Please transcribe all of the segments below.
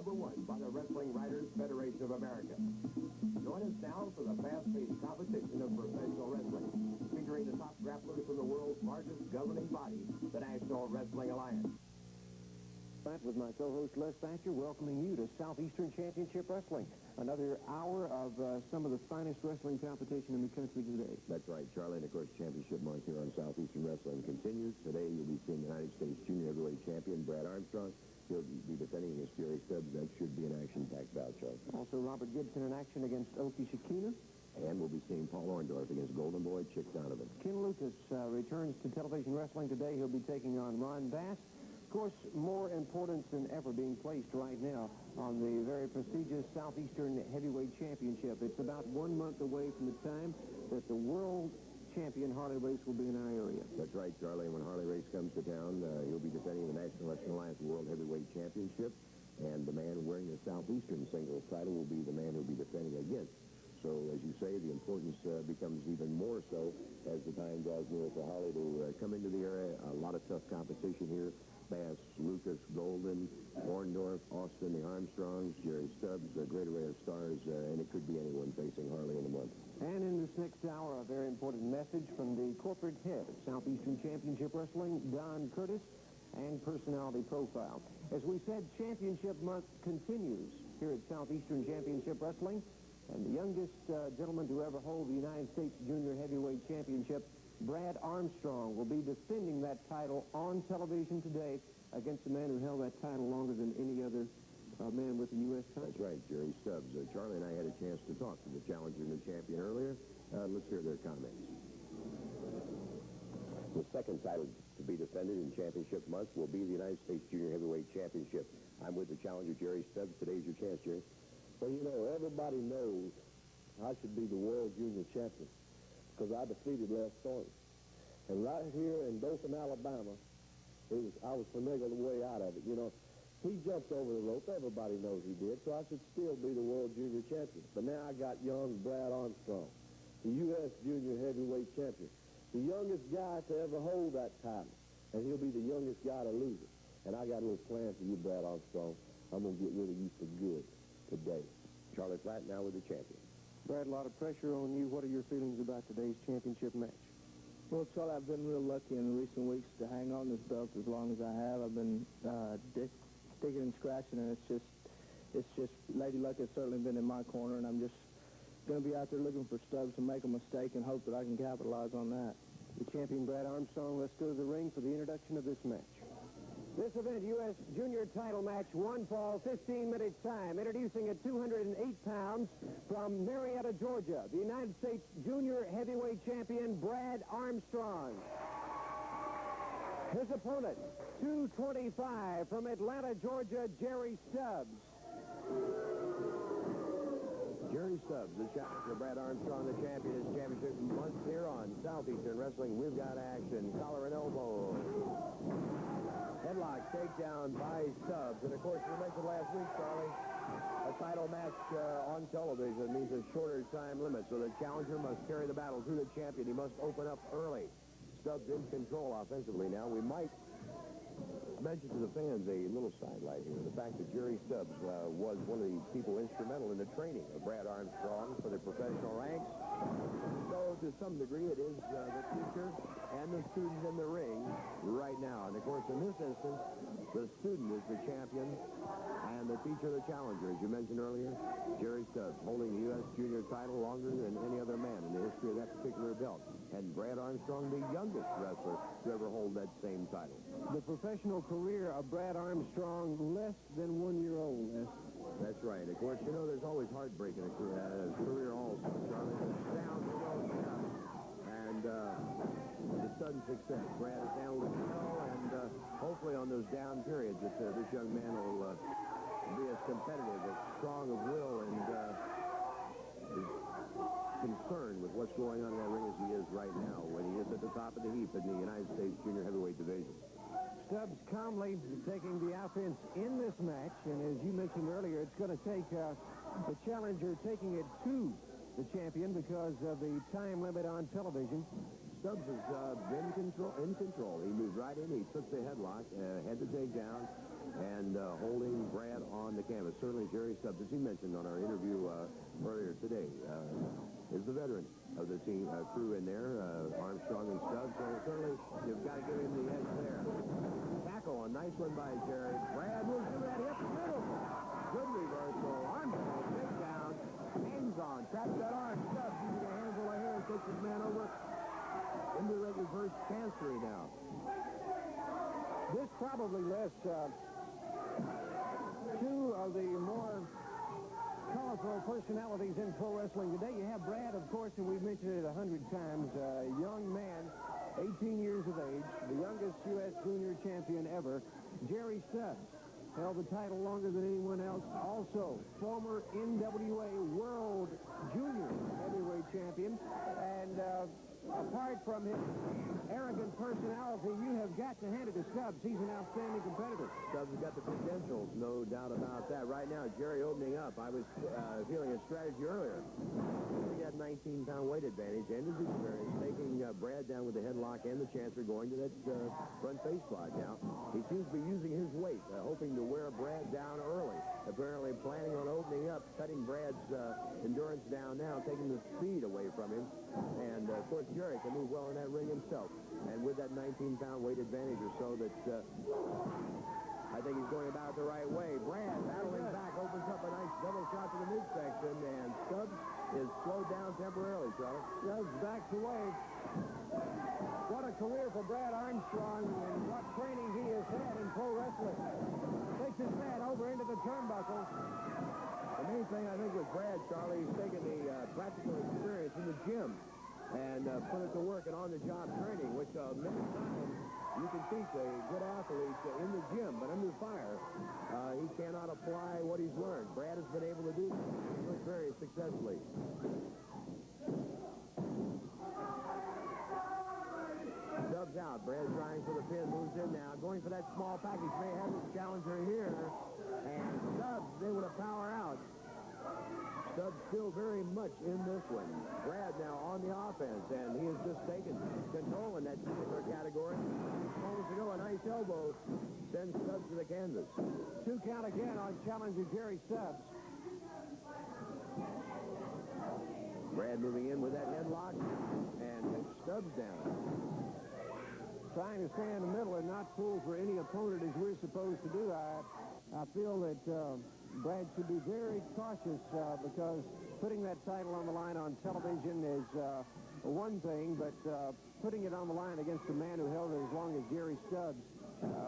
#1 by the Wrestling Writers Federation of America. Join us now for the fast-paced competition of professional wrestling, featuring the top grapplers from the world's largest governing body, the National Wrestling Alliance. Back with my co-host Les Thatcher, welcoming you to Southeastern Championship Wrestling. Another hour of some of the finest wrestling competition in the country today. That's right, Charlie. And, of course, championship month here on Southeastern Wrestling continues. Today you'll be seeing the United States Junior Heavyweight Champion, Brad Armstrong. He'll be defending against Jerry Stubbs. That should be an action-packed bout, Charlie. Also, Robert Gibson in action against Shekinah. And we'll be seeing Paul Orndorff against Golden Boy Chick Donovan. Ken Lucas returns to television wrestling today. He'll be taking on Ron Bass. Of course, more importance than ever being placed right now on the very prestigious Southeastern Heavyweight Championship. It's about 1 month away from the time that the world champion Harley Race will be in our area. That's right, Charlie. When Harley Race comes to town, he'll be defending the National Wrestling Alliance World Heavyweight Championship, and the man wearing the Southeastern singles title will be the man he'll be defending against. So, as you say, the importance becomes even more so as the time draws near for Harley to come into the area. A lot of tough competition here. Bass, Lucas, Golden, Orndorff, Austin, the Armstrongs, Jerry Stubbs, a great array of stars, and it could be anyone facing Harley in a month. And in this next hour, a very important message from the corporate head of Southeastern Championship Wrestling, Don Curtis, and personality profile. As we said, Championship Month continues here at Southeastern Championship Wrestling, and the youngest gentleman to ever hold the United States Junior Heavyweight Championship, Brad Armstrong, will be defending that title on television today against a man who held that title longer than any other man with the U.S. title. That's right, Jerry Stubbs. Charlie and I had a chance to talk to the challenger and the champion earlier. Let's hear their comments. The second title to be defended in championship month will be the United States Junior Heavyweight Championship. I'm with the challenger, Jerry Stubbs. Today's your chance, Jerry. Well, you know, everybody knows I should be the world junior champion because I defeated Les Thornton. And right here in Dothan, Alabama, I was finagled the way out of it. You know, he jumped over the rope. Everybody knows he did, so I should still be the world junior champion. But now I got young Brad Armstrong, the U.S. junior heavyweight champion, the youngest guy to ever hold that title, and he'll be the youngest guy to lose it. And I got a little plan for you, Brad Armstrong. I'm going to get rid of you for good today. Charlie Platt now with the champion. Brad, a lot of pressure on you. What are your feelings about today's championship match? Well, Charlie, I've been real lucky in recent weeks to hang on this belt as long as I have. I've been sticking and scratching, and it's just Lady Luck has certainly been in my corner, and I'm just going to be out there looking for Stubbs to make a mistake and hope that I can capitalize on that. The champion, Brad Armstrong, let's go to the ring for the introduction of this match. This event, U.S. Junior title match, 1 fall, 15-minute time. Introducing at 208 pounds from Marietta, Georgia, the United States Junior Heavyweight Champion, Brad Armstrong. His opponent, 225 from Atlanta, Georgia, Jerry Stubbs. Jerry Stubbs, the challenger, Brad Armstrong, the champion. His championship month here on Southeastern Wrestling. We've got action. Collar and elbow. Headlock takedown by Stubbs. And, of course, we mentioned last week, Charlie, a title match on television means a shorter time limit. So the challenger must carry the battle through the champion. He must open up early. Stubbs in control offensively now. We might mention to the fans a little sidelight here. The fact that Jerry Stubbs was one of the people instrumental in the training of Brad Armstrong for the professional ranks. So, to some degree, it is the teacher and the student in the ring right now. And, of course, in this instance, the student is the champion and the teacher the challenger. As you mentioned earlier, Jerry Stubbs holding the U.S. junior title longer than any other man in the history of that particular belt. And Brad Armstrong, the youngest wrestler to ever hold that same title. The professional career of Brad Armstrong, less than 1 year old. That's right. Of course, you know, there's always heartbreak in a career also, Charlie. Down the road now. And the sudden success. Brad has handled it well, and hopefully on those down periods that this young man will be as competitive, as strong of will, and as concerned with what's going on in that ring as he is right now when he is at the top of the heap in the United States Junior Heavyweight Division. Stubbs calmly taking the offense in this match, and as you mentioned earlier, it's going to take the challenger taking it to the champion because of the time limit on television. Stubbs has been in control. He moved right in. He took the headlock, had the takedown, and holding Brad on the canvas. Certainly Jerry Stubbs, as he mentioned on our interview earlier today, is the veteran of the team crew in there, Armstrong and Stubbs. So certainly you've got to give him the edge there. Tackle, a nice one by Jerry. Brad moves to that hip middle. Good reversal. Armstrong takes down, hangs on, traps that arm. Stubbs using a handful of hair, takes his man over into the reverse chancery now. This probably lists two of the more colorful personalities in pro wrestling today. You have Brad, of course, and we've mentioned it 100 times, a young man, 18 years of age, the youngest U.S. junior champion ever. Jerry Stubbs held the title longer than anyone else. Also, former NWA World Junior Heavyweight Champion. And apart from his arrogant personality, you have got to hand it to Stubbs. He's an outstanding competitor. Stubbs has got the credentials, no doubt about that. Right now, Jerry opening up. I was feeling a strategy earlier. He had 19-pound weight advantage and his experience, taking Brad down with the headlock and the chancer, going to that front face slide now. He seems to be using his weight, hoping to wear Brad down early. Apparently planning on opening up, cutting Brad's endurance down now, taking the speed away from him. And, of course, Jerry can move well in that ring himself. And with that 19-pound weight advantage or so, that I think he's going about it the right way. Brad battling back, opens up a nice double shot to the midsection, and Stubbs is slowed down temporarily, Charlie. Stubbs backs away. What a career for Brad Armstrong, and what training he has had in pro wrestling. Takes his man over into the turnbuckle. The main thing, I think, with Brad, Charlie, he's taken the practical experience in the gym and put it to work and on-the-job training, which many times you can teach a good athlete in the gym, but under fire, he cannot apply what he's learned. Brad has been able to do this very successfully. Stubbs out. Brad trying for the pin, moves in now, going for that small package. May have his challenger here, and Stubbs is able to power out. Stubbs still very much in this one. Brad now on the offense, and he has just taken control in that particular category. Moments ago, a nice elbow sends Stubbs to the canvas. 2 count again on challenger Jerry Stubbs. Brad moving in with that headlock, and Stubbs down. Trying to stay in the middle and not pull for any opponent as we're supposed to do. I feel that Brad should be very cautious because putting that title on the line on television is one thing, but putting it on the line against a man who held it as long as Jerry Stubbs,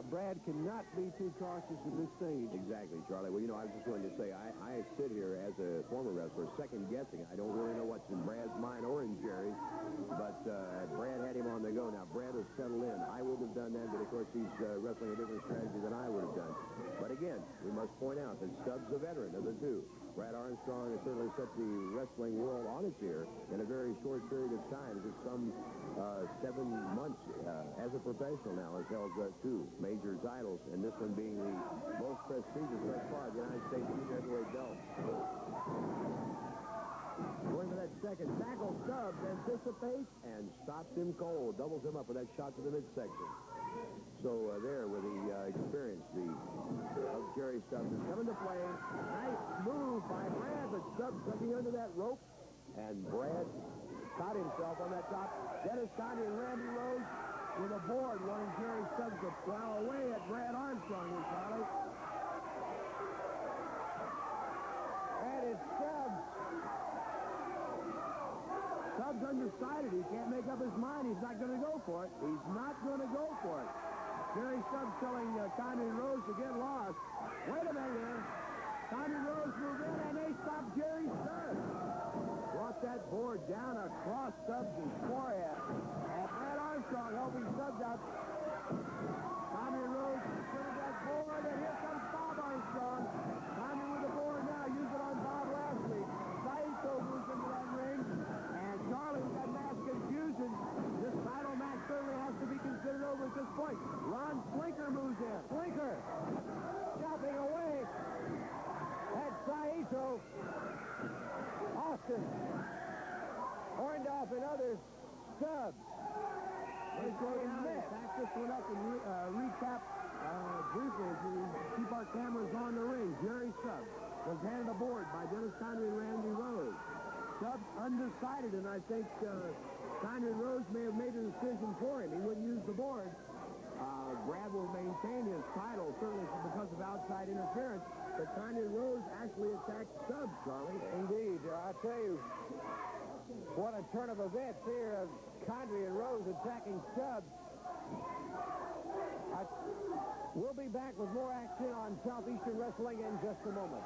Brad cannot be too cautious at this stage. Exactly, Charlie. Well, you know, I was just going to say, I sit here as a former wrestler, second-guessing. I don't really know what's in Brad's mind or in Jerry's, but Brad had him on the go. Now, Brad has settled in. I would have done that, but, of course, he's wrestling a different strategy than I would have done. But, again, we must point out that Stubbs is a veteran of the two. Brad Armstrong has certainly set the wrestling world on its ear in a very short period of time. Just some 7 months as a professional now has held 2 major titles, and this one being the most prestigious thus far, the United States Junior Heavyweight belt. Going for that second tackle, Stubbs anticipates and stops him cold. Doubles him up with that shot to the midsection. So there with the experience of Jerry Stubbs is coming to play. Nice move by Brad, but Stubbs looking under that rope. And Brad caught himself on that top. Dennis Condrey and Randy Rose with a board wanting Jerry Stubbs to plow away at Brad Armstrong and Charlie. And it's Stubbs. Stubbs undecided. He can't make up his mind. He's not going to go for it. He's not going to go for it. Jerry Stubbs telling Condrey and Rose to get lost. Wait a minute here. Condrey and Rose move in, and they stop Jerry Stubbs. Brought that board down across Stubbs' forehead. And Brad Armstrong helping Stubbs out. Condrey and Rose turn that board, and here comes Bob Armstrong. Condrey with the board now. Used it on Bob last week. Saito moves into that ring. And Charlie, with that mass confusion, this title match certainly has to be considered over at this point. Ron Flinker moves in. Flinker chopping away at Saito. Austin, Orndorff, and others. Stubbs. Let's go down and back this one up and recap briefly, as we keep our cameras on the ring, Jerry Stubbs was handed a board by Dennis Condrey and Randy Rose. Stubbs undecided, and I think Condrey and Rose may have made a decision for him. He wouldn't use the board. Brad will maintain his title, certainly because of outside interference, but Condrey and Rose actually attacked Stubbs, Charlie. Indeed. I tell you, what a turn of events here of Condrey and Rose attacking Stubbs. We'll be back with more action on Southeastern Wrestling in just a moment.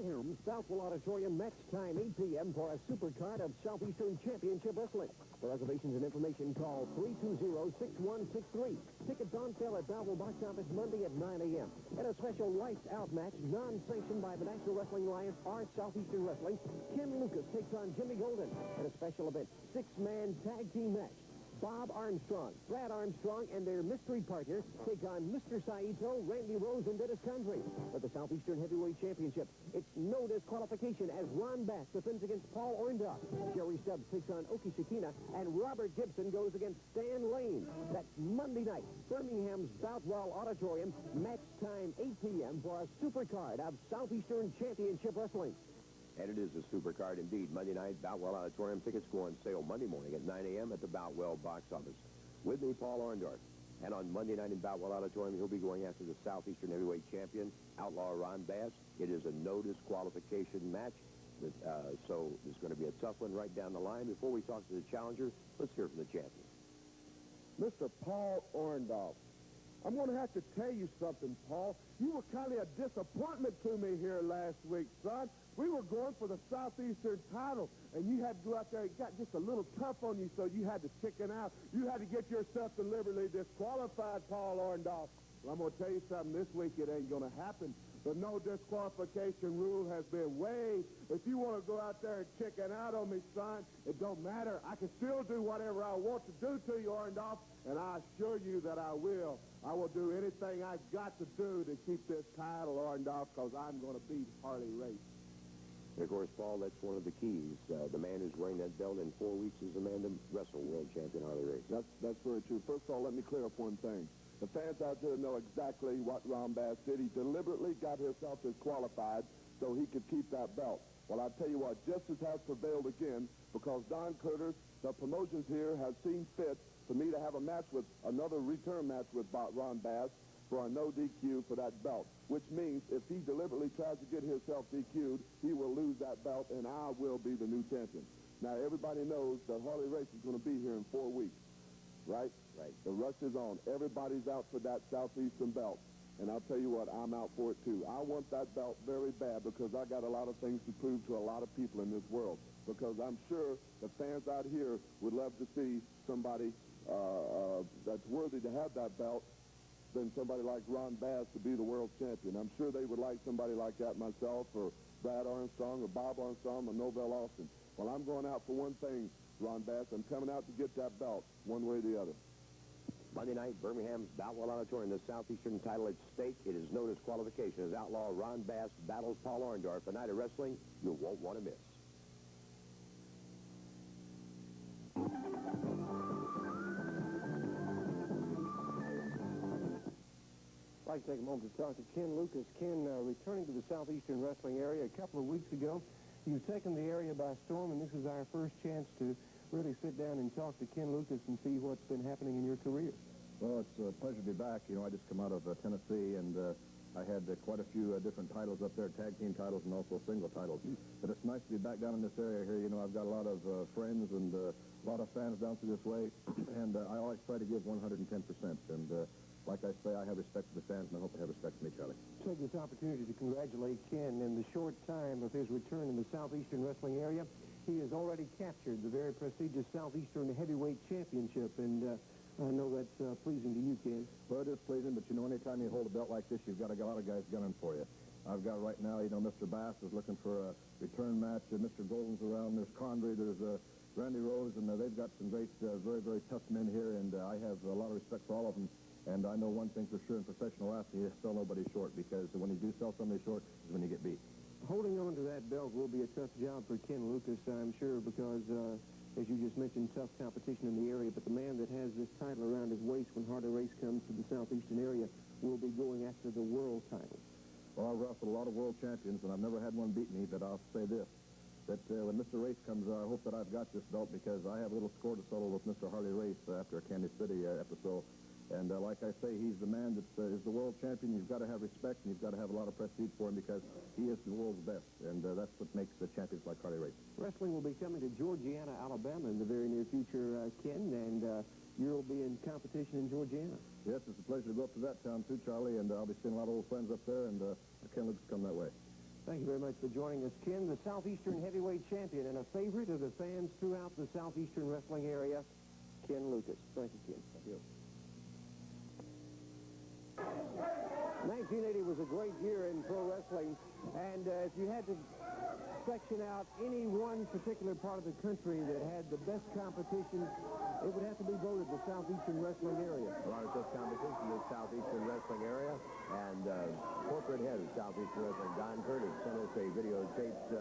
Here, Southwell Auditorium, match time 8 p.m. for a supercard of Southeastern Championship Wrestling. For reservations and information, call 320-6163. Tickets on sale at Belleville Box Office Monday at 9 a.m. And a special lights out match, non-sanctioned by the National Wrestling Alliance or Southeastern Wrestling. Ken Lucas takes on Jimmy Golden. And a special event, 6-man tag team match. Bob Armstrong, Brad Armstrong, and their mystery partner take on Mr. Saito, Randy Rose, and Dennis Condrey. For the Southeastern Heavyweight Championship, it's no disqualification as Ron Bass defends against Paul Orndorff. Jerry Stubbs takes on Shekinah, and Robert Gibson goes against Stan Lane. That's Monday night, Birmingham's Boutwell Auditorium, match time 8 p.m. for a supercard of Southeastern Championship Wrestling. And it is a supercard indeed. Monday night, Boutwell Auditorium tickets go on sale Monday morning at 9 a.m. at the Boutwell box office. With me, Paul Orndorff. And on Monday night in Boutwell Auditorium, he'll be going after the Southeastern Heavyweight Champion, Outlaw Ron Bass. It is a no disqualification match. So it's going to be a tough one right down the line. Before we talk to the challenger, let's hear from the champion. Mr. Paul Orndorff, I'm going to have to tell you something, Paul. You were kind of a disappointment to me here last week, son. We were going for the Southeastern title, and you had to go out there. It got just a little tough on you, so you had to chicken out. You had to get yourself deliberately disqualified, Paul Orndorff. Well, I'm going to tell you something. This week it ain't going to happen. The no disqualification rule has been waived. If you want to go out there and chicken out on me, son, it don't matter. I can still do whatever I want to do to you, Orndorff, and I assure you that I will. I will do anything I've got to do to keep this title, Orndorff, because I'm going to beat Harley Race. And, of course, Paul, that's one of the keys. The man who's wearing that belt in 4 weeks is the man to wrestle world champion Harley Race. That's very true. First of all, let me clear up one thing. The fans out there know exactly what Ron Bass did. He deliberately got himself disqualified so he could keep that belt. Well, I'll tell you what, justice has prevailed again because Don Curtis, the promotions here, have seen fit for me to have a match with another return match with Ron Bass for a no DQ for that belt, which means if he deliberately tries to get himself DQ'd, he will lose that belt, and I will be the new champion. Now, everybody knows that Harley Race is going to be here in 4 weeks, right? Right. The rush is on. Everybody's out for that Southeastern belt, and I'll tell you what, I'm out for it, too. I want that belt very bad because I got a lot of things to prove to a lot of people in this world, because I'm sure the fans out here would love to see somebody that's worthy to have that belt than somebody like Ron Bass to be the world champion. I'm sure they would like somebody like that myself, or Brad Armstrong, or Bob Armstrong, or Novell Austin. Well, I'm going out for one thing, Ron Bass. I'm coming out to get that belt, one way or the other. Monday night, Birmingham's Boutwell Auditorium, the Southeastern title at stake. It is no disqualification as Outlaw Ron Bass battles Paul Orndorff. A night of wrestling you won't want to miss. I'd like to take a moment to talk to Ken Lucas. Ken, returning to the Southeastern wrestling area a couple of weeks ago, you've taken the area by storm, and this is our first chance to really sit down and talk to Ken Lucas and see what's been happening in your career. Well, it's a pleasure to be back. You know, I just come out of Tennessee, and I had quite a few different titles up there, tag team titles and also single titles. But it's nice to be back down in this area here. You know, I've got a lot of friends and a lot of fans down through this way, and I always try to give 110%. And like I say, I have respect for the fans, and I hope they have respect for me, Charlie. Take this opportunity to congratulate Ken. In the short time of his return in the Southeastern wrestling area, he has already captured the very prestigious Southeastern Heavyweight Championship, and I know that's pleasing to you, Ken. Well, it is pleasing, but you know, anytime you hold a belt like this, you've got a lot of guys gunning for you. I've got right now, you know, Mr. Bass is looking for a return match. Mr. Golden's around. There's Condrey. There's Randy Rose, and they've got some great, very, very tough men here, and I have a lot of respect for all of them. And I know one thing for sure, in professional wrestling, you sell nobody short, because when you do sell somebody short is when you get beat. Holding on to that belt will be a tough job for Ken Lucas, I'm sure, because, as you just mentioned, tough competition in the area. But the man that has this title around his waist when Harley Race comes to the Southeastern area will be going after the world title. Well, I've wrestled a lot of world champions, and I've never had one beat me, but I'll say this, that when Mr. Race comes, I hope that I've got this belt, because I have a little score to settle with Mr. Harley Race after a Kansas City episode. And like I say, he's the man that is the world champion. You've got to have respect, and you've got to have a lot of prestige for him, because he is the world's best, and that's what makes the champions like Harley Race. Wrestling will be coming to Georgiana, Alabama in the very near future, Ken, and you'll be in competition in Georgiana. Yes, it's a pleasure to go up to that town, too, Charlie, and I'll be seeing a lot of old friends up there, and I can't look to come that way. Thank you very much for joining us, Ken, the Southeastern heavyweight champion and a favorite of the fans throughout the Southeastern wrestling area, Ken Lucas. Thank you, Ken. Thank you. 1980 was a great year in pro wrestling, and if you had to section out any one particular part of the country that had the best competition, it would have to be voted the Southeastern wrestling area. A lot of tough competition in the Southeastern wrestling area, and corporate head of Southeastern Wrestling, Don Curtis, sent us a videotaped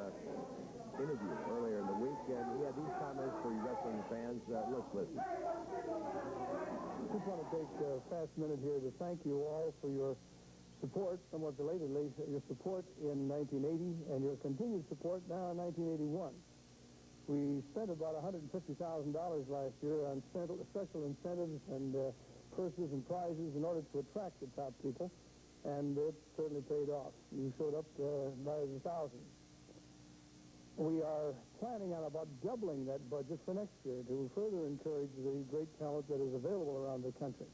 interview earlier in the week, and he had these comments for you wrestling fans. Let's listen. I just want to take a fast minute here to thank you all for your support, somewhat belatedly, your support in 1980 and your continued support now in 1981. We spent about $150,000 last year on special incentives and purses and prizes in order to attract the top people, and it certainly paid off. You showed up by the thousands. We are planning on about doubling that budget for next year to further encourage the great talent that is available around the country.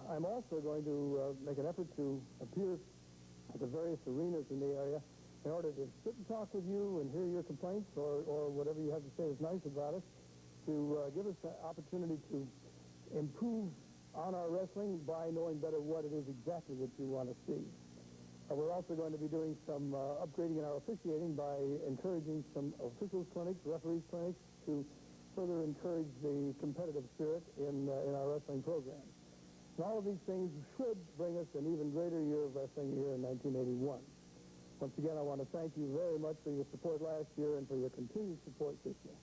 I'm also going to make an effort to appear at the various arenas in the area in order to sit and talk with you and hear your complaints or whatever you have to say is nice about us, to give us the opportunity to improve on our wrestling by knowing better what it is exactly that you want to see. We're also going to be doing some upgrading in our officiating by encouraging some officials clinics, referees clinics, to further encourage the competitive spirit in our wrestling programs. And all of these things should bring us an even greater year of wrestling here in 1981. Once again, I want to thank you very much for your support last year and for your continued support this year.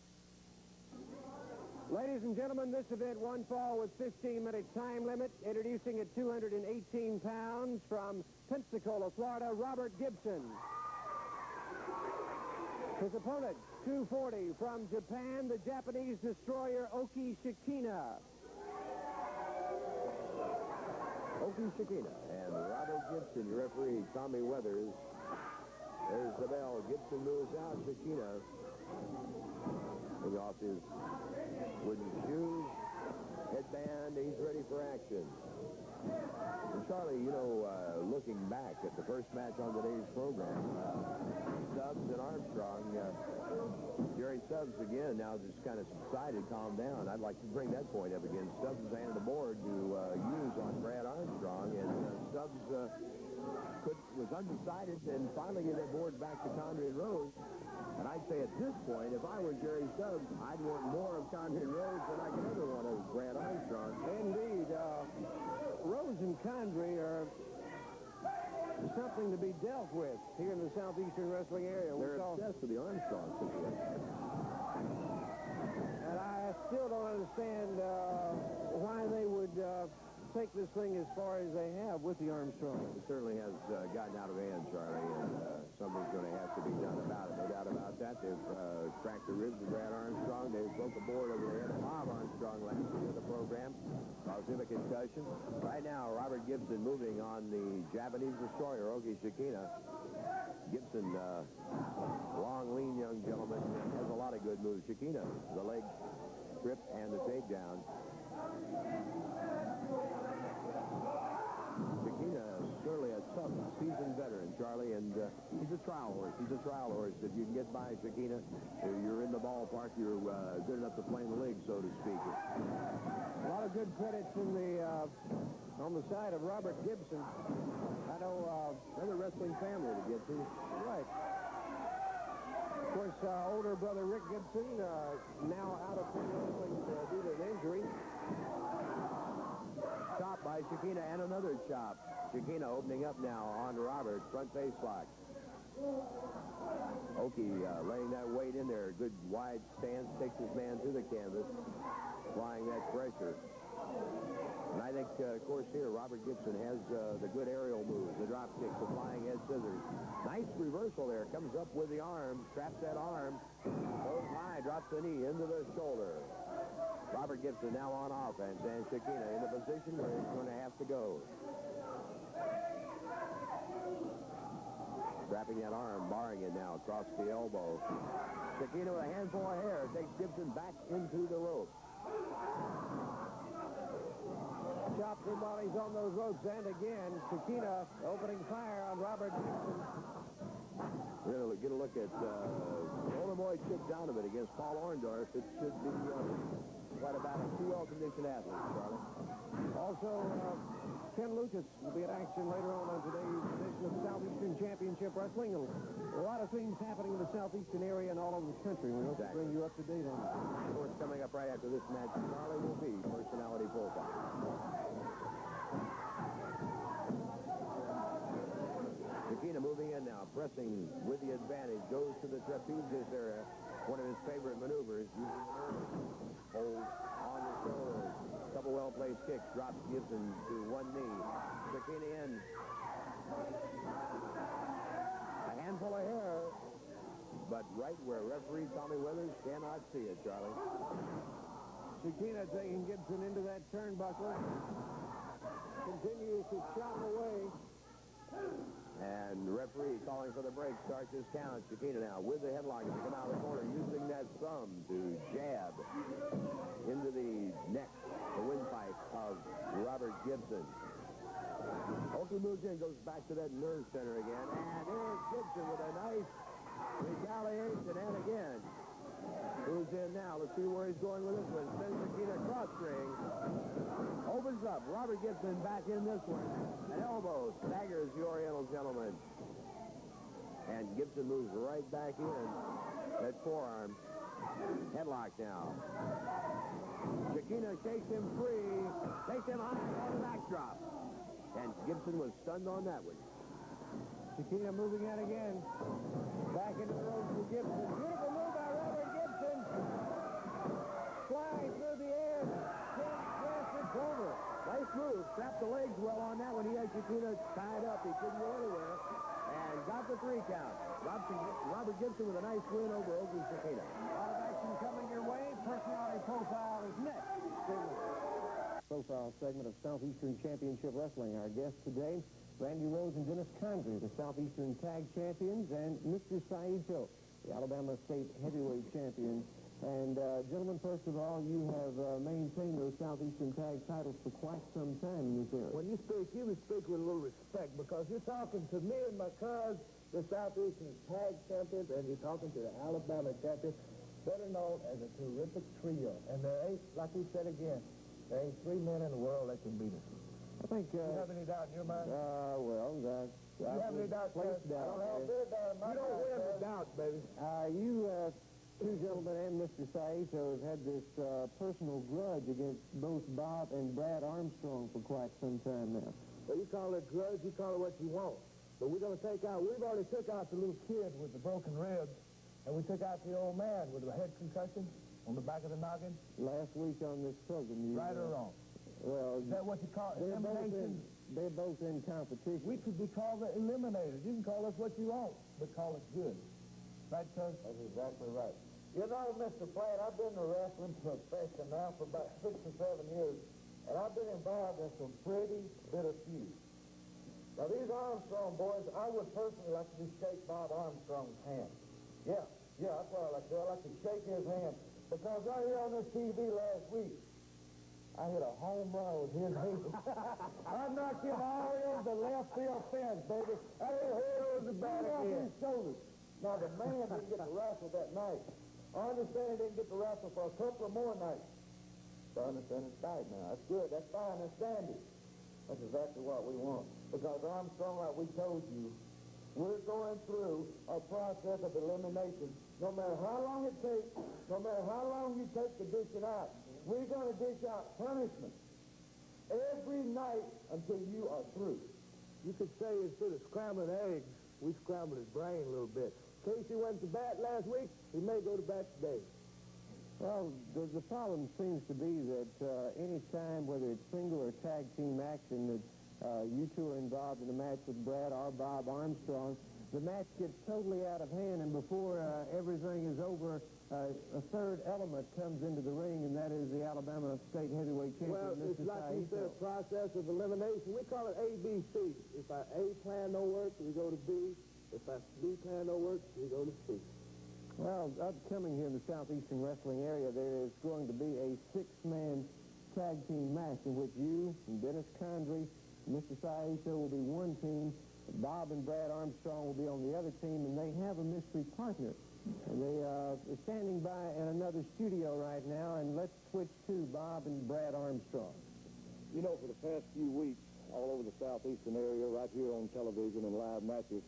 Ladies and gentlemen, this event, one fall with 15-minute time limit. Introducing at 218 pounds from Pensacola, Florida, Robert Gibson. His opponent, 240 from Japan, the Japanese destroyer Oki Shekinah. Oki Shekinah and Robert Gibson, your referee, Tommy Weathers. There's the bell. Gibson moves out. Shekinah took off his wooden shoes, headband. He's ready for action. And Charlie, you know, looking back at the first match on today's program, Stubbs and Armstrong, Jerry Stubbs again now just kind of subsided, calmed down. I'd like to bring that point up again. Stubbs was handed a board to use on Brad Armstrong, and Stubbs was undecided and finally gave that board back to Condrey and Rose. And I'd say at this point, if I were Jerry Stubbs, I'd want more of Condrey and Rose than I could ever want of Brad Armstrong. Indeed, Rose and Condrey are something to be dealt with here in the Southeastern wrestling area. They're obsessed with the Armstrong situation. And I still don't understand why they would take this thing as far as they have with the Armstrong. It certainly has gotten out of hand, Charlie, and something's going to have to be done about it. No doubt about that. They've cracked the ribs of Brad Armstrong. They broke a board over the head of Bob Armstrong last year in the program. Caused him a concussion. Right now, Robert Gibson moving on the Japanese destroyer, Oki Shekinah. Gibson, long, lean young gentleman, has a lot of good moves. Shekinah, the leg trip and the takedown. Shekinah, certainly a tough, seasoned veteran, Charlie, and he's a trial horse. He's a trial horse. If you can get by Shekinah, you're in the ballpark. You're good enough to play in the league, so to speak. A lot of good credits in the on the side of Robert Gibson. I know another wrestling family to get to. Right. Of course, older brother Rick Gibson now out of wrestling due to an injury. Chop by Shekinah and another chop. Shekinah opening up now on Robert. Front face lock. Oki laying that weight in there. Good wide stance. Takes his man to the canvas. Applying that pressure. And I think, of course, here, Robert Gibson has the good aerial moves, the drop kick, the flying head scissors. Nice reversal there. Comes up with the arm, traps that arm, goes high, drops the knee into the shoulder. Robert Gibson now on offense, and Shekinah in the position where he's going to have to go. Trapping that arm, barring it now across the elbow. Shekinah with a handful of hair takes Gibson back into the rope. Chops him while he's on those ropes, and again, Shekinah opening fire on Robert Gibson. We're going to get a look at Golden Boy Chick Donovan against Paul Orndorff. It should be quite about a 2 well-conditioned athlete, Charlie. Also, Ken Lucas will be at action later on today's edition of Southeastern Championship Wrestling. A lot of things happening in the Southeastern area and all over the country. We hope to bring you up to date on that. Of course, coming up right after this match, Charlie, will be Personality Profile. Shekinah moving in now, pressing with the advantage, goes to the trapezius area. One of his favorite maneuvers, using the nerve. Hold on the shoulders. Couple well-placed kicks, drops Gibson to one knee. Shekinah in. A handful of hair, but right where referee Tommy Weathers cannot see it, Charlie. Shekinah taking Gibson into that turnbuckle. Continues to chop away. And the referee calling for the break starts his count. Shekinah now with the headlock as he come out of the corner, using that thumb to jab into the neck, the windpipe of Robert Gibson. Oki moves in, goes back to that nerve center again, and there's Gibson with a nice retaliation, and again, moves in now. Let's see where he's going with this one. Sends Shekinah cross ring. Opens up. Robert Gibson back in this one. An elbow staggers the Oriental gentleman. And Gibson moves right back in. That forearm. Headlock now. Shekinah shakes him free. Takes him high on the backdrop. And Gibson was stunned on that one. Shekinah moving in again. Back into the ropes for Gibson. Beautiful move by Robert Gibson. Flying through the air. Yes, it's over. Nice move. Strapped the legs well on that one. He had Shekinah tied up. He couldn't go anywhere. And got the 3 count. Robert Gibson with a nice win over Shekinah. A lot of action coming your way. Personality Profile is next. Profile segment of Southeastern Championship Wrestling. Our guests today, Randy Rose and Dennis Condrey, the Southeastern Tag Champions, and Mr. Saito, the Alabama State Heavyweight Champion. And, gentlemen, first of all, you have maintained those Southeastern Tag titles for quite some time in this area. When you speak with a little respect, because you're talking to me and my cuz, the Southeastern Tag Champions, and you're talking to the Alabama Champions, better known as a terrific trio. And there ain't, like we said again, there ain't 3 men in the world that can beat us. I think, you have any doubt in your mind? Well, you have any doubt, place doubt. I don't have a bit of doubt in my mind. You don't win the doubt, baby. You, two gentlemen and Mr. Saito have had this personal grudge against both Bob and Brad Armstrong for quite some time now. Well, you call it grudge, you call it what you want. But we're going to take out, we've already took out the little kid with the broken ribs, and we took out the old man with the head concussion on the back of the noggin. Last week on this program, you... Right or wrong? Well... Is that what you call elimination? They're both in competition. We could be called the eliminators. You can call us what you want, but call us good. Right, cuz? That's exactly right. You know, Mr. Platt, I've been a wrestling profession now for about 6 or 7 years, and I've been involved in some pretty bitter feuds. Now, these Armstrong boys, I would personally like to shake Bob Armstrong's hand. Yeah, that's what I like to do. I like to shake his hand. Because right here on this TV last week, I hit a home run with his hand. I knocked him all over the left field fence, baby. I hit head over the back of his shoulders. Now, the man didn't get to wrestle that night. I understand he didn't get to wrestle for a couple of more nights. So I understand it's tight now. That's good. That's fine. That's dandy. That's exactly what we want. Because Armstrong, like we told you, we're going through a process of elimination. No matter how long it takes, no matter how long you take to dish it out, we're going to dish out punishment every night until you are through. You could say instead of scrambling eggs, we scrambled his brain a little bit. Casey went to bat last week, he may go to bat today. Well, the problem seems to be that any time, whether it's single or tag team action, that you two are involved in a match with Brad or Bob Armstrong, the match gets totally out of hand, and before everything is over, a third element comes into the ring, and that is the Alabama State Heavyweight Champion, Well, Mr. it's like Saito. we said, process of elimination. We call it ABC. If our A plan don't work, we go to B. If our B plan don't work, we go to C. Well, upcoming here in the Southeastern Wrestling area, there is going to be a six-man tag team match in which you and Dennis Condrey, Mr. Saito will be one team, Bob and Brad Armstrong will be on the other team, and they have a mystery partner. And they are standing by in another studio right now, and let's switch to Bob and Brad Armstrong. You know, for the past few weeks, all over the Southeastern area, right here on television and live matches,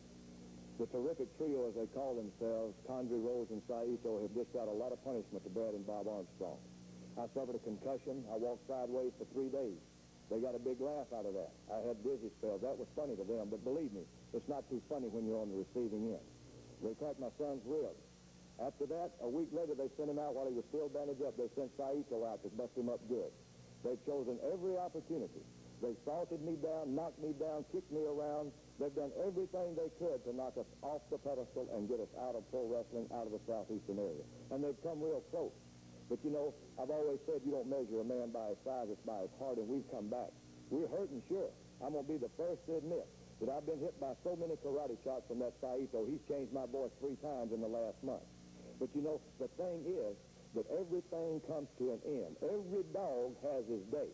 the terrific trio, as they call themselves, Condrey, Rose, and Saito, have dished out a lot of punishment to Brad and Bob Armstrong. I suffered a concussion. I walked sideways for 3 days. They got a big laugh out of that. I had dizzy spells. That was funny to them, but believe me, it's not too funny when you're on the receiving end. They cracked my son's ribs. After that, a week later, they sent him out while he was still bandaged up. They sent Saito out to bust him up good. They've chosen every opportunity. They salted me down, knocked me down, kicked me around. They've done everything they could to knock us off the pedestal and get us out of pro wrestling, out of the Southeastern area. And they've come real close. But, you know, I've always said you don't measure a man by his size, it's by his heart, and we've come back. We're hurting, sure. I'm going to be the first to admit that I've been hit by so many karate chops from that Saito. He's changed my voice 3 times in the last month. But, you know, the thing is that everything comes to an end. Every dog has his day.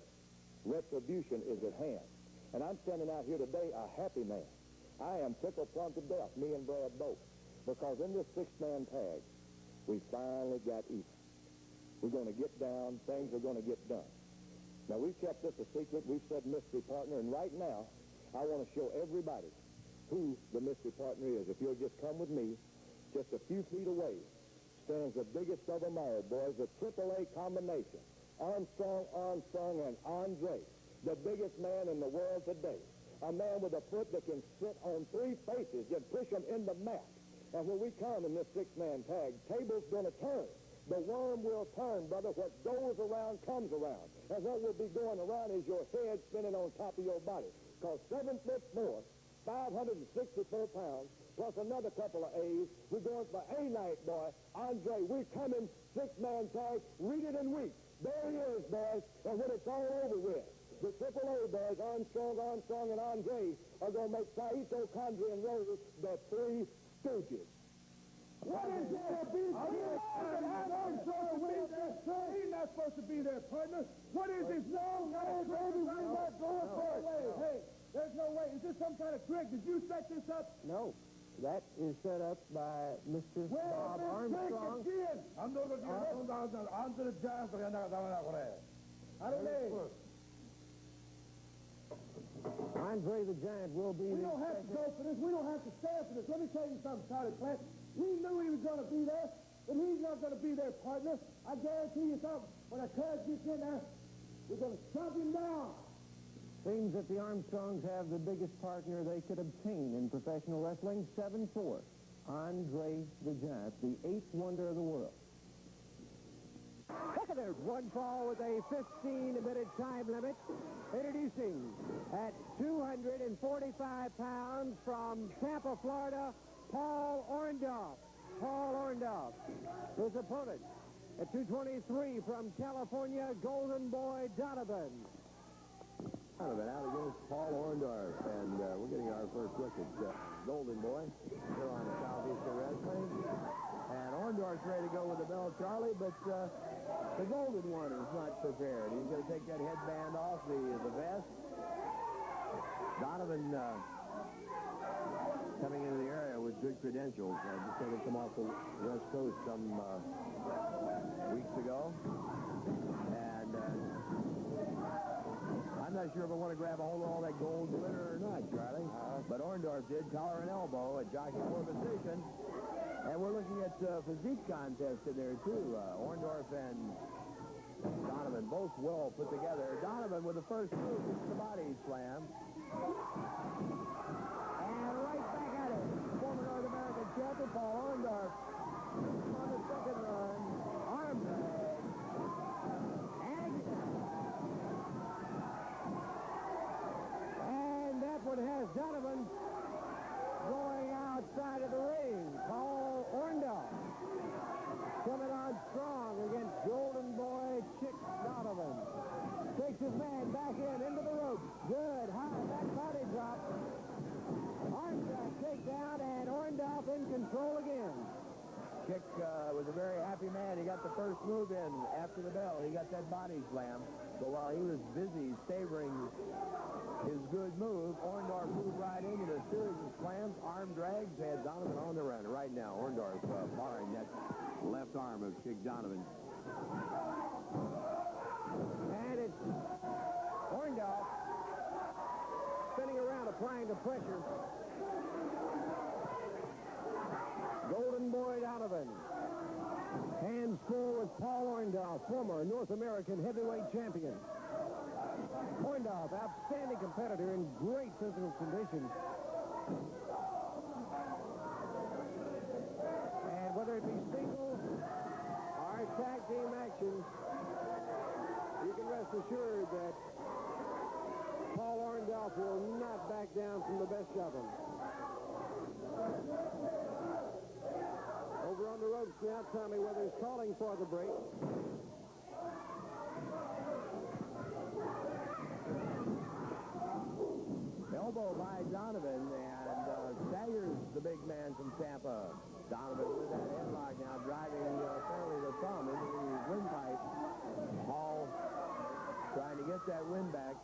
Retribution is at hand. And I'm standing out here today a happy man. I am tickled plumb to death, me and Brad both, because in this 6-man tag, we finally got even. We're going to get down. Things are going to get done. Now, we've kept this a secret. We've said mystery partner, and right now, I want to show everybody who the mystery partner is. If you'll just come with me, just a few feet away, stands the biggest of them all, boys, the AAA combination. Armstrong, and Andre, the biggest man in the world today. A man with a foot that can sit on 3 faces and push them in the mat. And when we come in this 6-man tag, table's going to turn. The worm will turn, brother. What goes around comes around. And what will be going around is your head spinning on top of your body. Because 7 foot 4, 564 pounds, plus another couple of A's, we're going for A night, boy. Andre, we're coming 6-man tag, read it and weep. There he is, boys. And when it's all over with, the AAA boys, Armstrong, and Andre, are going to make Saito, Condrey, and Rose the 3 Stooges. What is this? He's not supposed to be their partner. What is this? No, baby, we're not going for it. Hey, there's no way. Is this some kind of trick? Did you set this up? No. That is set up by Mr. Bob Armstrong. Andre the Giant will be We don't have to go for this. We don't have to stand for this. Let me tell you something, Charlie Plant. We knew he was going to be there, but he's not going to be their partner. I guarantee you something. When a cuz gets in there, we're going to chop him down. Seems that the Armstrongs have the biggest partner they could obtain in professional wrestling, 7'4", Andre the Giant, the 8th wonder of the world. Look at there's one fall with a 15-minute time limit. Introducing at 245 pounds from Tampa, Florida, Paul Orndorff. Paul Orndorff. His opponent at 223 from California, Golden Boy Donovan. Donovan out against Paul Orndorff, and we're getting our first look at Golden Boy here on Southeastern Wrestling. And Orndorff's ready to go with the belt, Charlie, but the Golden one is not prepared. He's going to take that headband off the vest. Donovan coming into the area with good credentials. Just had to come off the West Coast some weeks ago. And I'm not sure if I want to grab a hold of all that gold glitter or not, Charlie. But Orndorff did collar and elbow at jockey for position. And we're looking at physique contest in there, too. Orndorff and Donovan both well put together. Donovan with the first move, gets the body slam. And right back at it. Former North American champion Paul Orndorff on the second run. Arm here's Donovan going outside of the ring. Paul Orndorff coming on strong against Golden Boy Chick Donovan. Takes his man back into the ropes. Good, high back body drop. Armstrong takedown, and Orndorff in control again. Chick was a very happy man. He got the first move in after the bell. He got that body slam. But while he was busy savoring his good move, Orndorff moved right in with a series of slams, arm drags, had Donovan on the run. Right now, Orndorff barring that left arm of Chick Donovan. And it's Orndorff spinning around, applying the pressure. Golden Boy Donovan. Hands full with Paul Orndorff, former North American heavyweight champion. Orndorff, outstanding competitor in great physical condition. And whether it be singles or tag team action, you can rest assured that Paul Orndorff will not back down from the best of them. Over on the ropes now, Tommy Weathers calling for the break. Elbow by Donovan, and staggers the big man from Tampa. Donovan with that headlock now, driving fairly the thumb into the windpipe. Paul trying to get that wind back.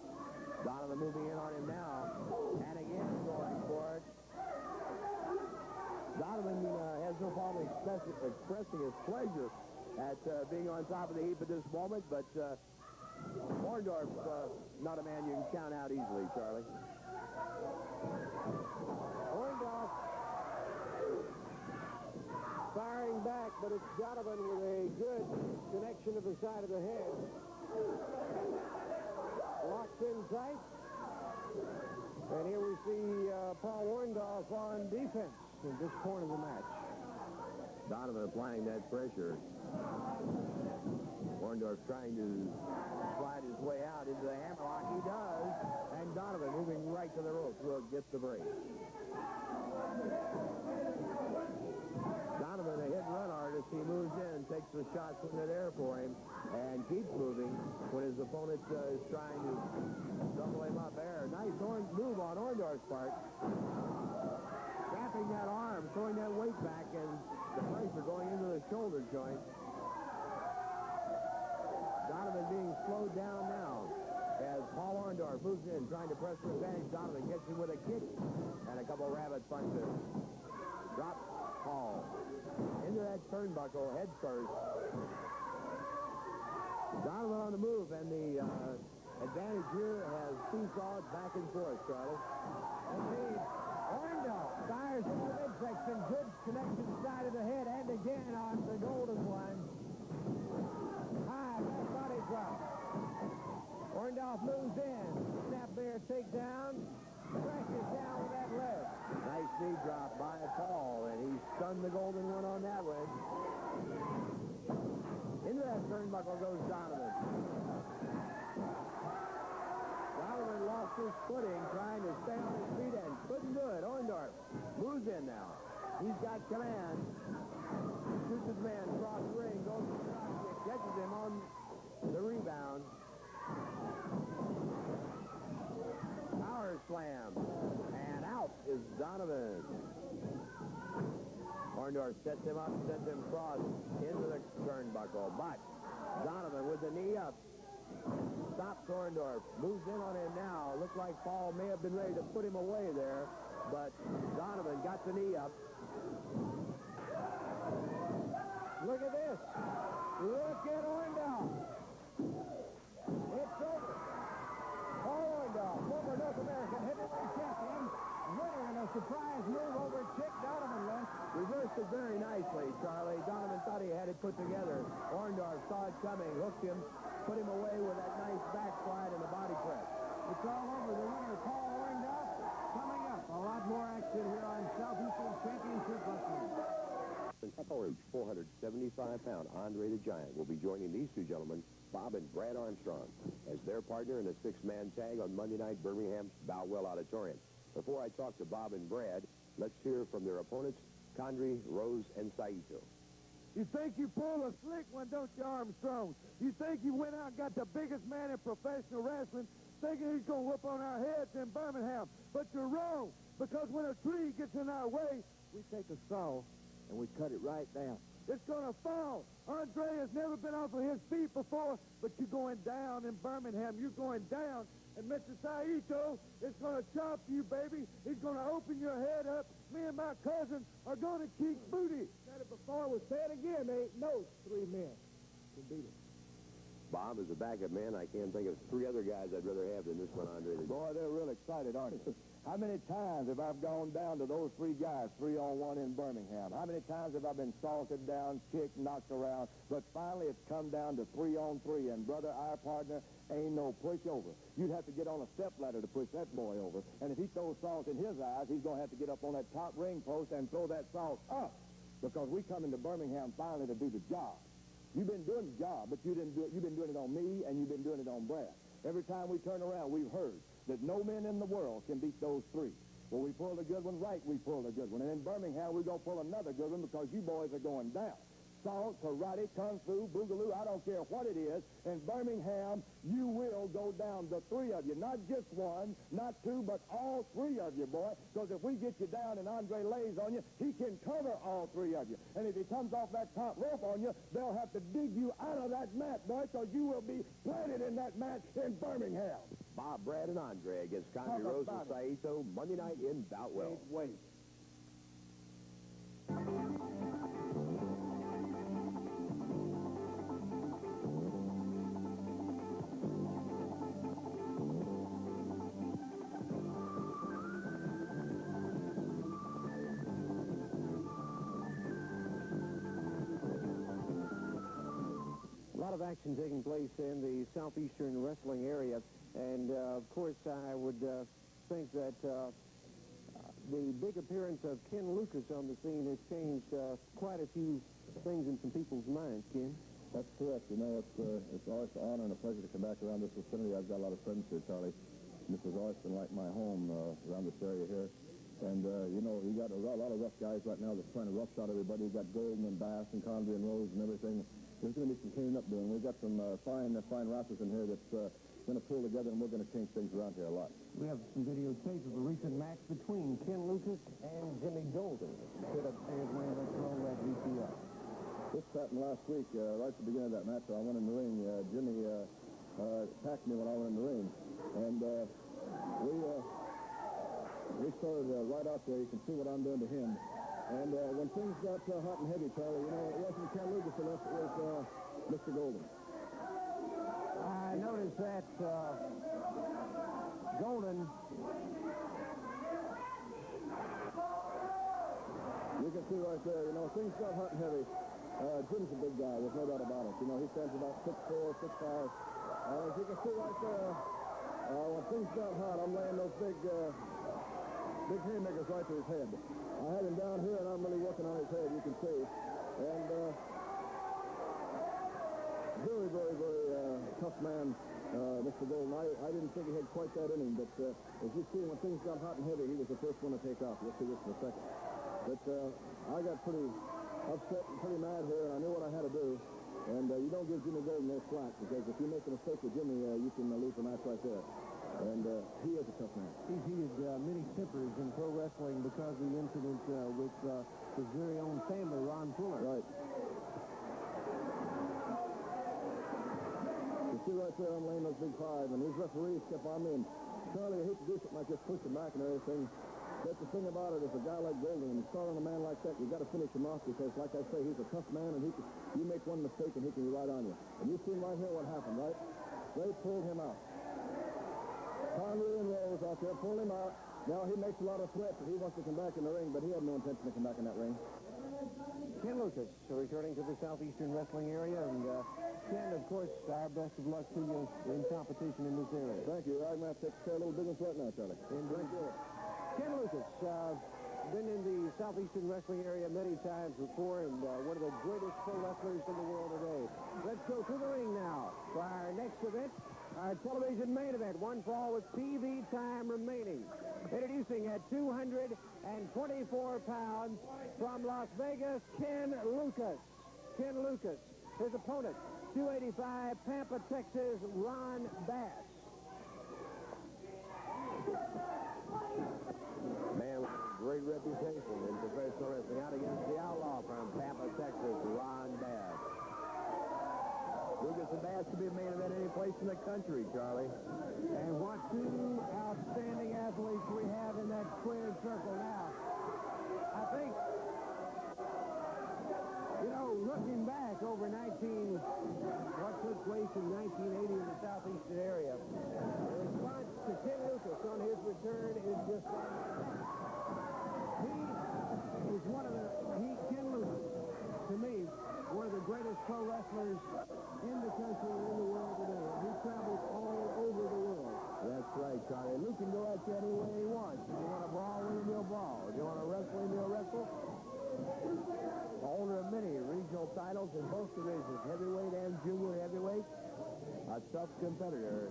Donovan moving in on him now, and again going for it. Donovan has no problem expressing his pleasure at being on top of the heap at this moment, but Orndorff, not a man you can count out easily, Charlie. Orndorff firing back, but it's Donovan with a good connection to the side of the head. Locked in tight. And here we see Paul Orndorff on defense at this point of the match. Donovan applying that pressure. Orndorff trying to slide his way out into the hammerlock. He does. And Donovan moving right to the ropes will get the break. Donovan, a hit-and-run artist, he moves in, takes the shots when they're there for him, and keeps moving when his opponent is trying to double him up there. Nice move on Orndorff's part. Wrapping that arm, throwing that weight back, and the pressure going into the shoulder joint. Donovan being slowed down now as Paul Orndorff moves in, trying to press the advantage. Donovan gets him with a kick and a couple rabbit punches. Drops Paul into that turnbuckle head first. Donovan on the move, and the advantage here has seesawed back and forth, Charlie. Indeed. Orndorff fires into the midsection. Good connection side of the head, and again on the golden one. High back body drop. Orndorff moves in. Snap bear takedown. Crashes down with that leg. Nice knee drop by Paul, and he stunned the golden one on that one. Into that turnbuckle goes Donovan. Donovan lost his footing, trying to stay on his feet, and couldn't do it. Orndorff moves in now. He's got command. Shoots his man across the ring, goes to the drop kick, catches him on the rebound. Power slam. And out is Donovan. Orndorff sets him up, sends him cross into the turnbuckle. But Donovan with the knee up. Stops Orndorff. Moves in on him now. Looks like Paul may have been ready to put him away there. But Donovan got the knee up. Look at this. Look at Orndorff. It's over. Paul Orndorff, former North American heavyweight champion, winner in a surprise move over Chick Donovan. Reversed it very nicely, Charlie. Donovan thought he had it put together. Orndorff saw it coming, hooked him, put him away with that nice backslide and a body press. It's all over. The winner, Paul Orndorff. Coming up, a lot more action here on Southeastern Championship Wrestling. 475-pound Andre the Giant will be joining these two gentlemen, Bob and Brad Armstrong, as their partner in a six-man tag on Monday night, Birmingham's Bow Well Auditorium. Before I talk to Bob and Brad, let's hear from their opponents, Condrey, Rose, and Saito. You think you pulled a slick one, don't you, Armstrong? You think you went out and got the biggest man in professional wrestling, thinking he's going to whoop on our heads in Birmingham. But you're wrong, because when a tree gets in our way, we take a saw and we cut it right down. It's going to fall. Andre has never been off of his feet before, but you're going down in Birmingham. You're going down. And Mr. Saito is going to chop you, baby. He's going to open your head up. Me and my cousin are going to kick booty. Said it before, we'll say it again. There ain't no 3 men can beat him. Bob, as a backup man, I can't think of 3 other guys I'd rather have than this one, Andre. Boy, they're real excited, aren't they? How many times have I gone down to those 3 guys, 3-on-1 in Birmingham? How many times have I been salted down, kicked, knocked around? But finally, it's come down to 3-on-3, and brother, our partner, ain't no pushover. You'd have to get on a stepladder to push that boy over. And if he throws salt in his eyes, he's going to have to get up on that top ring post and throw that salt up, because we come into Birmingham finally to do the job. You've been doing the job, but you didn't do it. You've been doing it on me, and you've been doing it on Brad. Every time we turn around, we've heard that no men in the world can beat those 3. Well, we pulled a good one, right, we pulled a good one. And in Birmingham, we're going to pull another good one, because you boys are going down. Salt, karate, kung fu, boogaloo, I don't care what it is. In Birmingham, you will go down, the 3 of you. Not just 1, not 2, but all 3 of you, boy. Because if we get you down and Andre lays on you, he can cover all 3 of you. And if he comes off that top rope on you, they'll have to dig you out of that mat, boy, so you will be planted in that match in Birmingham. Bob, Brad, and Andre against Condrey, Rose, and Saito, Monday night in Boutwell. Wait. A lot of action taking place in the Southeastern wrestling area, and of course I would think that the big appearance of Ken Lucas on the scene has changed quite a few things in some people's minds, Ken. That's correct. You know, it's always an honor and a pleasure to come back around this vicinity. I've got a lot of friends here, Charlie. This has always been like my home around this area here. And, you know, you got a lot of rough guys right now that's trying to roughshod everybody. You got Golden and Bass and Condrey and Rose and everything. There's going to be some cleaning up doing. We've got some fine wrestlers in here that's going to pull together, and we're going to change things around here a lot. We have some videotape of a recent match between Ken Lucas and Jimmy Golden. Should upstairs when let's roll that VCR. This happened last week, right at the beginning of that match. I went in the ring. Jimmy attacked me when I went in the ring. And we started right out there. You can see what I'm doing to him. And when things got hot and heavy, Charlie, you know, it wasn't Ken Lucas enough, it was Mr. Golden. I noticed that Golden... You can see right there, you know, things got hot and heavy. Jim's a big guy, there's no doubt about it. You know, he stands about 6'4", 6'5". As you can see right there, when things got hot, I'm laying those big haymakers right to his head. I have him down here, and I'm really working on his head, you can see. And very, very, very tough man, Mr. Golden. I didn't think he had quite that in him, but as you see, when things got hot and heavy, he was the first one to take off. You'll see this in a second. But I got pretty upset and pretty mad here, and I knew what I had to do. And you don't give Jimmy Golden no slack, because if you make a mistake with Jimmy, you can lose the match right there. And he is a tough man. He's heated many tempers in pro wrestling because of the incident with his very own family, Ron Fuller. Right. You see right there, I'm laying those big 5, and these referees kept on me. And Charlie, I hate to do something like this, push him back and everything. But the thing about it is, a guy like Golden, when you start on a man like that, you got to finish him off, because, like I say, he's a tough man, and you make one mistake, and he can be right on you. And you see right here what happened, right? They pulled him out. Condrey and Rose out there pulled him out. Now he makes a lot of threats that he wants to come back in the ring, but he had no intention to come back in that ring. Ken Lucas returning to the Southeastern wrestling area, and Ken, of course, our best of luck to you in competition in this area. Thank you. I'm going to take care of a little business right now, Charlie. Thank you. Ken Lucas, been in the Southeastern wrestling area many times before, and one of the greatest pro wrestlers in the world today. Let's go to the ring now for our next event. Our television main event, one fall with TV time remaining. Introducing at 224 pounds from Las Vegas, Ken Lucas. Ken Lucas. His opponent, 285, Pampa, Texas, Ron Bass. Man with a great reputation in professional wrestling. Out against the outlaw from Pampa, Texas, Ron Bass. Lucas and Bass could be a main event any place in the country, Charlie. And what two outstanding athletes we have in that squared circle now. I think, you know, looking back over what took place in 1980 in the Southeastern area, the response to Ken Lucas on his return is just he is Ken Lucas, to me, one of the greatest pro wrestlers in the country and in the world today. He travels all over the world. That's right, Charlie. Luke can go at you any way he wants. If you want to brawl with him, he'll brawl. If you want to wrestle him, he'll wrestle. Holder of many regional titles in both divisions, heavyweight and junior heavyweight. A tough competitor.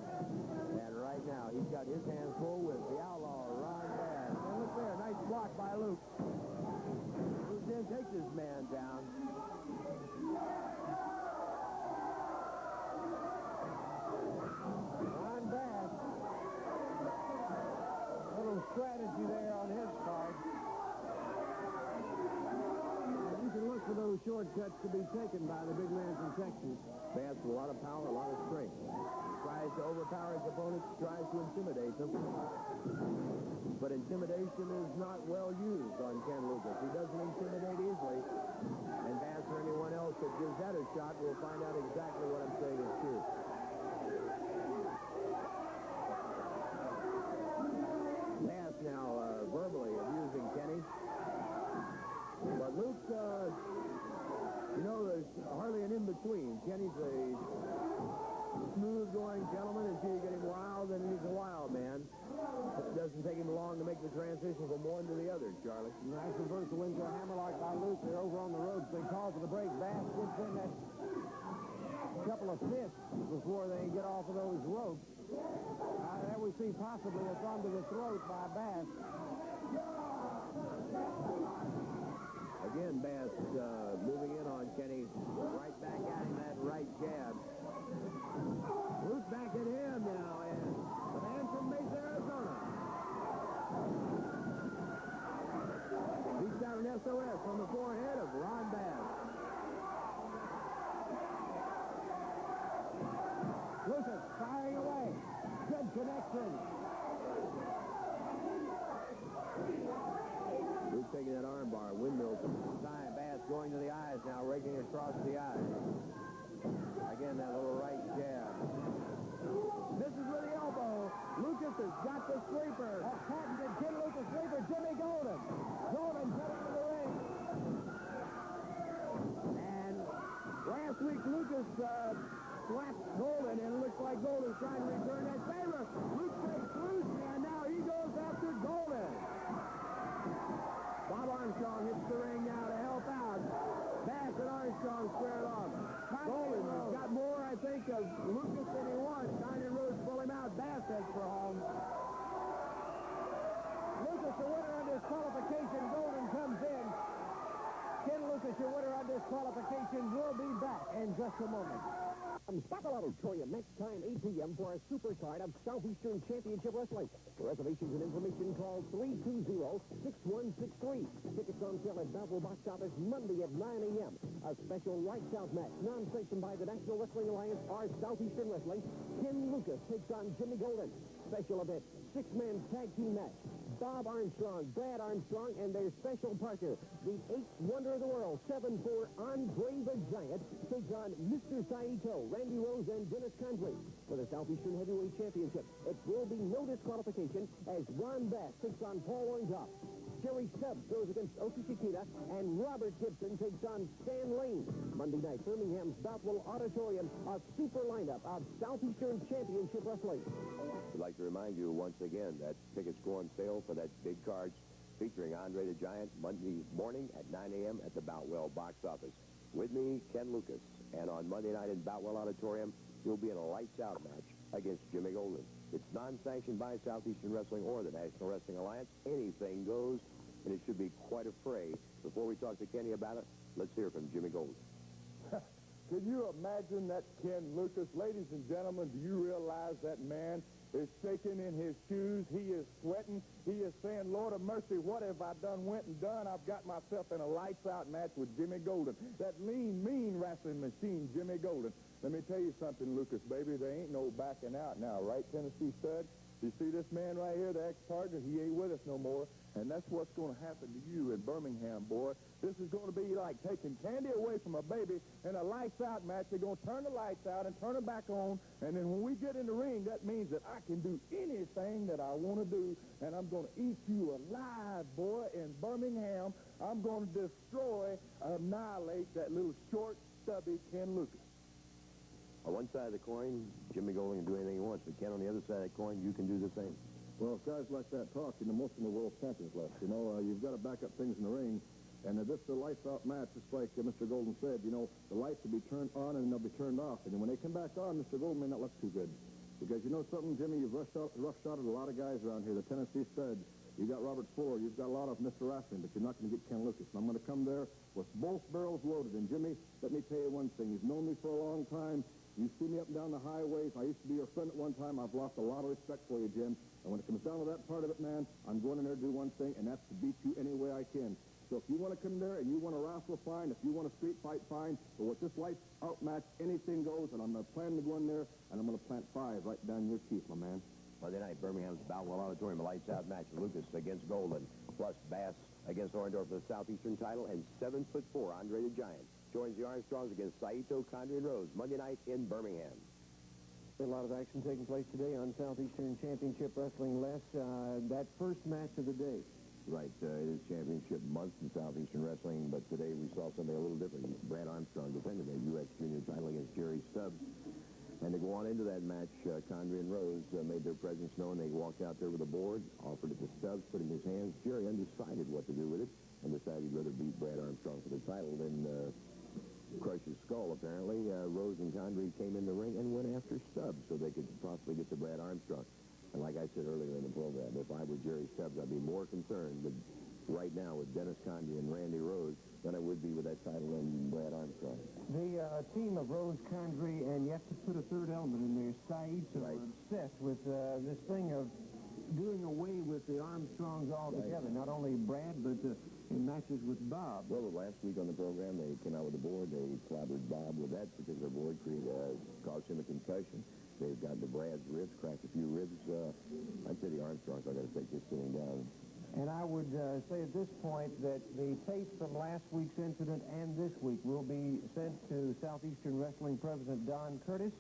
And right now, he's got his hands full with the outlaw, Ron Bass. And look there, nice block by Luke. Luke then takes his man down. Ron Bass, a little strategy there on his part. You can look for those shortcuts to be taken by the big man from Texas. Bass with a lot of power, a lot of strength. Tries to overpower his opponents, tries to intimidate them. But intimidation is not well used on Ken Lucas. He doesn't intimidate easily. And Bass or anyone else that gives that a shot will find out exactly what I'm saying is true. Bass now verbally abusing Kenny. But Luke, you know, there's hardly an in-between. Kenny's a smooth-going gentleman until you get him wild, and he's a wild man. It doesn't take him long to make the transition from one to the other, Charlie. Nice reversal into a hammerlock by Luke. They're over on the ropes. They call for the break. Bass gets in that couple of fists before they get off of those ropes. There we see possibly a thumb to the throat by Bass. Again, Bass moving in on Kenny. Right back at him, that right jab. Luke back at him now, and the man from Mesa, Arizona. He's got an SOS on the forehead of Ron Bass. Lucas firing away. Good connection. Luke taking that arm bar, windmill time. Bass going to the eyes now, raking across the eyes. Again, that little right jab. Misses with the elbow. Lucas has got the sleeper. A patented Ken Lucas sleeper, Jimmy Golden. Golden put into the ring. And last week, Lucas slapped Golden, and it looks like Golden's trying to return that favor. Luke takes loose, and now he goes after Golden. Bob Armstrong hits the ring now to help out. Bass and Armstrong squared off. Golden got more, I think, of Lucas than he wants. Condrey Rose pull him out. Bass heads for home. Lucas, the winner on disqualification. Golden comes in. Ken Lucas, your winner on disqualification, will be back in just a moment. Buckle Auditorium, next time 8 p.m. for a supercard of Southeastern Championship Wrestling. For reservations and information, call 320-6163. Tickets on sale at Belleville Box Office Monday at 9 a.m. A special Lights Out match, non-sanctioned by the National Wrestling Alliance or Southeastern Wrestling. Ken Lucas takes on Jimmy Golden. Special event, 6-man tag team match. Bob Armstrong, Brad Armstrong, and their special partner, the 8th wonder of the world, 7'4" Condrey the Giant, takes on Mr. Saito, Randy Rose, and Dennis Condrey for the Southeastern Heavyweight Championship. It will be no disqualification as Ron Bass takes on Paul Orndorff. Jerry Stubbs goes against Shekinah, and Robert Gibson takes on Stan Lane. Monday night, Birmingham's Bothwell Auditorium, a super lineup of Southeastern Championship Wrestling. We'd like to remind you once again that tickets go on sale for that big card featuring Condrey the Giant Monday morning at 9 a.m. at the Boutwell Box Office. With me, Ken Lucas. And on Monday night in Boutwell Auditorium, you'll be in a Lights Out match against Jimmy Golden. It's non-sanctioned by Southeastern Wrestling or the National Wrestling Alliance. Anything goes, and it should be quite a fray. Before we talk to Kenny about it, let's hear from Jimmy Golden. Can you imagine that Ken Lucas? Ladies and gentlemen, do you realize that man is shaking in his shoes? He is sweating. He is saying, Lord of mercy, what have I went and done? I've got myself in a lights-out match with Jimmy Golden. That mean wrestling machine, Jimmy Golden. Let me tell you something, Lucas, baby. There ain't no backing out now, right, Tennessee Stud? You see this man right here, the ex-partner, he ain't with us no more. And that's what's going to happen to you in Birmingham, boy. This is going to be like taking candy away from a baby in a lights-out match. They're going to turn the lights out and turn them back on. And then when we get in the ring, that means that I can do anything that I want to do. And I'm going to eat you alive, boy, in Birmingham. I'm going to destroy, annihilate that little short, stubby Ken Lucas. On one side of the coin, Jimmy Golden can do anything he wants, but Ken, on the other side of the coin, you can do the same. Well, if guys like that talk, most of the world champions left. You've got to back up things in the ring. And this is a lights-out match, just like Mr. Golden said. The lights will be turned on and they'll be turned off. And when they come back on, Mr. Golden may not look too good. Because you know something, Jimmy, you've rough-shotted a lot of guys around here. The Tennessee Studs. You've got Robert Fuller. You've got a lot of Mr. Wrestling, but you're not going to get Ken Lucas. And I'm going to come there with both barrels loaded. And, Jimmy, let me tell you one thing. You've known me for a long time. You see me up and down the highways. I used to be your friend at one time. I've lost a lot of respect for you, Jim. And when it comes down to that part of it, man, I'm going in there to do one thing, and that's to beat you any way I can. So if you want to come there and you want to wrestle, fine. If you want to street fight, fine. But with this lights-out match, anything goes, and I'm going to plan to go in there, and I'm going to plant 5 right down your teeth, my man. Monday night, Birmingham's Boutwell Auditorium, a lights-out match. Lucas against Golden, plus Bass against Orndorff for the Southeastern title, and 7'4" Andre the Giant joins the Armstrongs against Saito, Condrey, and Rose, Monday night in Birmingham. A lot of action taking place today on Southeastern Championship Wrestling, Les. That first match of the day. Right, it is championship month in Southeastern Wrestling, but today we saw something a little different. Brad Armstrong defended the U.S. Junior title against Jerry Stubbs. And to go on into that match, Condrey and Rose made their presence known. They walked out there with a board, offered it to Stubbs, put it in his hands. Jerry undecided what to do with it, and decided he'd rather beat Brad Armstrong for the title than crush his skull, apparently. Rose and Condrey came in the ring and went after Stubbs so they could possibly get to Brad Armstrong. And like I said earlier in the program, if I were Jerry Stubbs, I'd be more concerned right now with Dennis Condrey and Randy Rose than I would be with that title and Brad Armstrong. The team of Rose, Condrey, and you have to put a third element in there. Saito are obsessed with this thing of doing away with the Armstrongs altogether. Not only Brad, but in matches with Bob. Well, last week on the program, they came out with a board. They clobbered Bob with that particular board, caused him a concussion. They've gotten to Brad's ribs, cracked a few ribs. I'd say the Armstrongs are going to take this thing down. And I would say at this point that the tape from last week's incident and this week will be sent to Southeastern Wrestling President Don Curtis,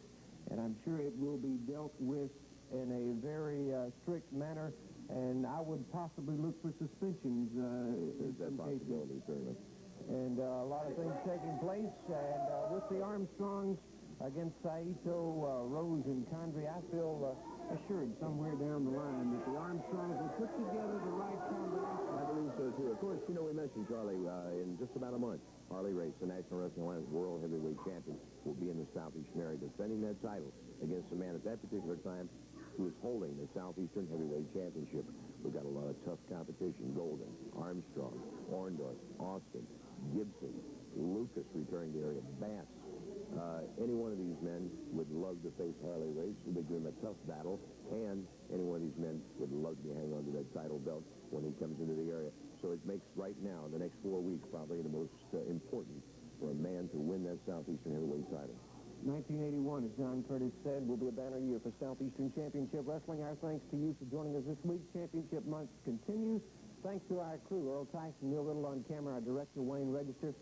and I'm sure it will be dealt with in a very strict manner, and I would possibly look for suspensions. There's that possibility, certainly. And a lot of things taking place, and with the Armstrongs against Saito, Rose, and Condrey, I feel assured somewhere down the line that the Armstrongs will put together the right combination. I believe so, too. Of course, we mentioned, Charlie, in just about a month, Harley Race, the National Wrestling Alliance World Heavyweight Champion, will be in the Southeastern area defending that title against a man at that particular time who is holding the Southeastern Heavyweight Championship. We've got a lot of tough competition. Golden, Armstrong, Orndorff, Austin, Gibson, Lucas returning to the area, Bass. Any one of these men would love to face Harley Race. They give him a tough battle, and any one of these men would love to be hanging on to that title belt when he comes into the area. So it makes right now, the next 4 weeks, probably the most important for a man to win that Southeastern Heavyweight title. 1981, as John Curtis said, will be a banner year for Southeastern Championship Wrestling. Our thanks to you for joining us this week. Championship month continues. Thanks to our crew, Earl Tyson, Neil Little on camera, our director, Wayne Register.